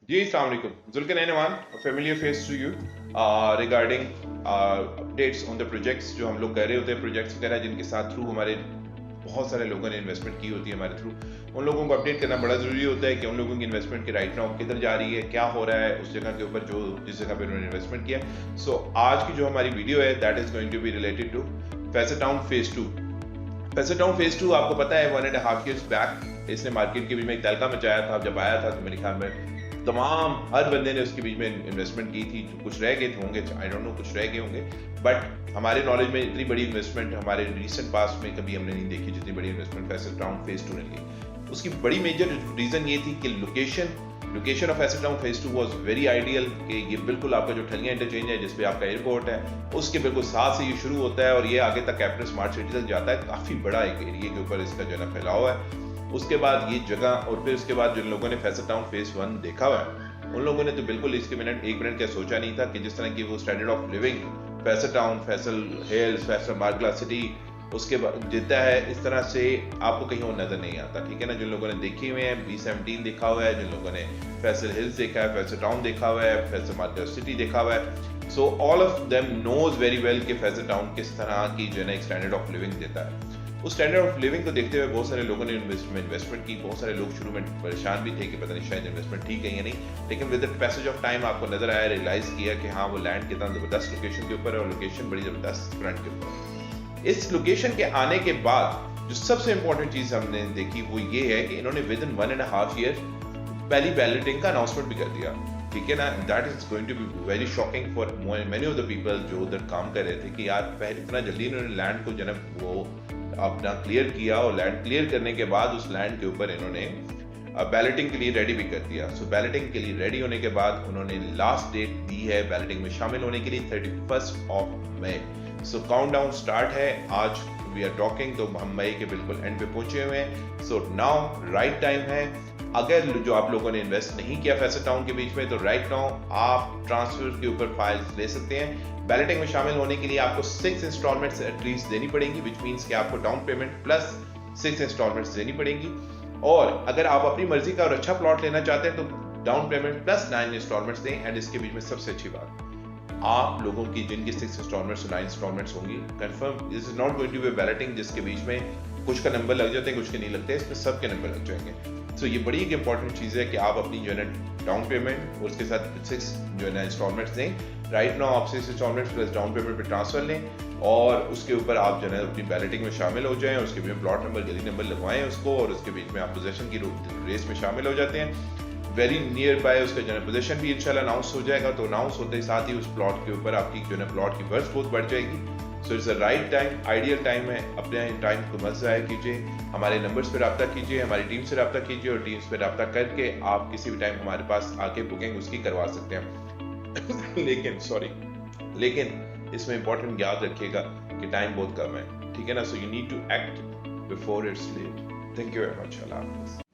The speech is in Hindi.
जी, अस्सलाम वालेकुम। Zulkarnain Aman, a familiar face to you regarding updates on the projects जो हम लोग कर रहे होते हैं, प्रोजेक्ट्स वगैरह जिनके साथ थ्रू हमारे बहुत सारे लोगों ने इन्वेस्टमेंट की होती है हमारे थ्रू। उन लोगों को अपडेट करना बड़ा ज़रूरी होता है कि उन लोगों की इन्वेस्टमेंट की राइट नाउ किधर जा रही है, क्या हो रहा है उस जगह के ऊपर जो जिस जगह पे उन्होंने इन्वेस्टमेंट किया। सो आज की जो हमारी वीडियो है that is going to be related to Faisal town phase 2। Faisal town phase 2 आपको पता है 1.5 years बैक इसने मार्केट के बीच में एक तहलका मचाया था। जब आया था तो मेरे ख्याल में तमाम हर बंदे ने उसके बीच में इन्वेस्टमेंट की थी। कुछ रह गए होंगे, आई डोंट नो, कुछ रह गए होंगे, बट हमारे नॉलेज में इतनी बड़ी इन्वेस्टमेंट हमारे रिसेंट पास्ट में कभी हमने नहीं देखी जितनी बड़ी इन्वेस्टमेंट फैसद टाउन फेज 2 ने ली। उसकी बड़ी मेजर रीजन ये थी कि location of Faisal town phase 2 was very ideal कि ये बिल्कुल आपका जो ठलिया इंटरचेंज है जिसपे आपका एयरपोर्ट है उसके बिल्कुल साथ से ये शुरू होता है और ये आगे तक कैपिटल स्मार्ट सिटी तक जाता है। काफी बड़ा एक एरिया के ऊपर इसका जो है फैलाव है। उसके बाद ये जगह और फिर उसके बाद जिन लोगों ने फैसद टाउन फेज 1 देखा हुआ है उन लोगों ने तो बिल्कुल इसके एक मिनट क्या सोचा नहीं था कि जिस तरह की वो standard of living Faisal town, Faisal hills, Faisal Margalla city उसके बाद देता है, इस तरह से आपको कहीं और नजर नहीं आता। ठीक है ना। जिन लोगों ने देखी हुए हैं B17 देखा हुआ है, जिन लोगों ने फैसल हिल्स देखा है, फैसल टाउन देखा हुआ है, फैसल मार्गला सिटी देखा हुआ है, so all of them knows very well कि फैसल टाउन किस तरह की जो है ना एक स्टैंडर्ड ऑफ लिविंग देता है। उस स्टैंडर्ड ऑफ लिविंग को देखते हुए बहुत सारे लोगों ने इन्वेस्टमेंट की। बहुत सारे लोग शुरू में परेशान भी थे कि पता नहीं शायद इन्वेस्टमेंट ठीक है या नहीं, लेकिन with the passage of time आपको नजर आया, रियलाइज किया कि हाँ वो लैंड कितना जबरदस्त लोकेशन के ऊपर है और लोकेशन बड़ी जबरदस्त फ्रंट के ऊपर। इस लोकेशन के आने के बाद जो सबसे इंपॉर्टेंट चीज हमने देखी वो ये है कि इन्होंने विद इन 1.5 year पहली बैलेटिंग का अनाउंसमेंट भी कर दिया। ठीक है ना। That is going to be very shocking for many of the people जो उधर काम कर रहे थे कि यार पहले इतना जल्दी इन्होंने लैंड को जनब वो अपना क्लियर किया और लैंड क्लियर करने के बाद उस लैंड के ऊपर इन्होंने बैलेटिंग के लिए रेडी भी कर दिया। सो बैलेटिंग के लिए रेडी होने के बाद उन्होंने लास्ट डेट दी है बैलेटिंग में शामिल होने के लिए 31 मई। सो काउंटडाउन स्टार्ट है। आज वी आर टॉकिंग तो हम मई के बिल्कुल एंड पे पहुंचे हुए हैं। सो नाउ राइट टाइम है। अगर जो आप लोगों ने इन्वेस्ट नहीं किया फैसद टाउन के बीच में तो राइट नाउ आप ट्रांसफर के ऊपर फाइल्स ले सकते हैं। बैलेटिंग में शामिल होने के लिए आपको 6 इंस्टॉलमेंट्स एटलीस्ट देनी पड़ेंगी, विच मींस कि आपको डाउन पेमेंट प्लस 6 इंस्टॉलमेंट्स देनी पड़ेंगी। और अगर आप अपनी मर्जी का और अच्छा प्लॉट लेना चाहते हैं तो डाउन पेमेंट प्लस 9 इंस्टॉलमेंट्स दें। एंड इसके बीच में सबसे अच्छी बात, आप लोगों की जिनकी 6 इंस्टॉलमेंट्स 9 इंस्टॉलमेंट्स होंगी confirm, this is not going to be balloting जिसके बीच में कुछ का नंबर लग जाते हैं कुछ के नहीं लगते, इसमें सबके नंबर लग जाएंगे। सो ये बड़ी एक इंपॉर्टेंट चीज है कि आप अपनी जो है ना डाउन पेमेंट और उसके साथ 6 जो है ना इंस्टॉलमेंट्स दें। राइट नाउ आप 6 इंस्टॉलमेंट्स प्लस डाउन पेमेंट पे ट्रांसफर लें और उसके ऊपर आप जो है अपनी बैलेटिंग में शामिल हो जाएं। उसके बीच में प्लॉट नंबर, गली नंबर लगवाएं उसको और उसके बीच में आप पोजीशन की रेस में शामिल हो जाते हैं। वेरी नियर बाय उसका जो है पोजीशन भी इंशाल्लाह अनाउंस हो जाएगा। तो अनाउंस होते ही साथ ही उस प्लॉट के ऊपर आपकी जो है प्लॉट की वर्थ बहुत बढ़ जाएगी। So it's a right time, ideal time है। अपने टाइम को मत ज़ाया कीजिए। हमारे नंबर्स पर रब्ता कीजिए, हमारी टीम से रब्ता कीजिए और टीम्स पर रब्ता करके आप किसी भी टाइम हमारे पास आके बुकिंग उसकी करवा सकते हैं। लेकिन इसमें इंपॉर्टेंट याद रखिएगा कि टाइम बहुत कम है। ठीक है ना। So you need to act before it's late. Thank you very much. अल्लाह हाफिज़।